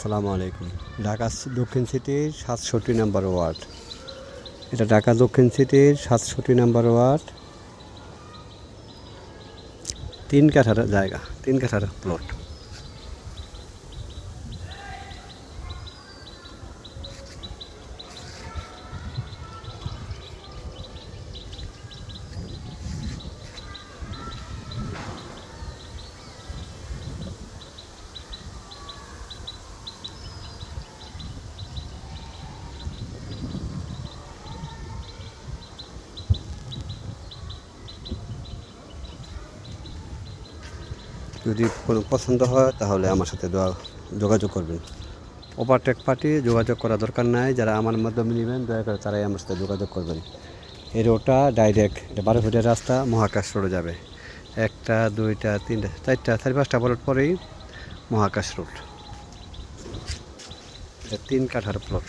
আসসালামু আলাইকুম। ঢাকা দক্ষিণ সিটির ৬৭ নম্বর ওয়ার্ড। এটা ঢাকা দক্ষিণ সিটির ৬৭ নম্বর ওয়ার্ড। ৩ কাঠার জায়গা, ৩ কাঠার প্লট। যদি কোনো পছন্দ হয় তাহলে আমার সাথে যোগাযোগ করবেন। ওভারটেক পার্টি যোগাযোগ করা দরকার নাই। যারা আমার মাধ্যমে নেবেন দয়া করে তারাই আমার সাথে যোগাযোগ করবেন। এই রোডটা ডাইরেক্ট, এটা ১২ ফিটের রাস্তা, মহাকাশ রোডে যাবে। ১টা ২টা ৩টা ৪টা ৪-৫টা প্লট পরেই মহাকাশ রোড। এটা ৩ কাঠার প্লট।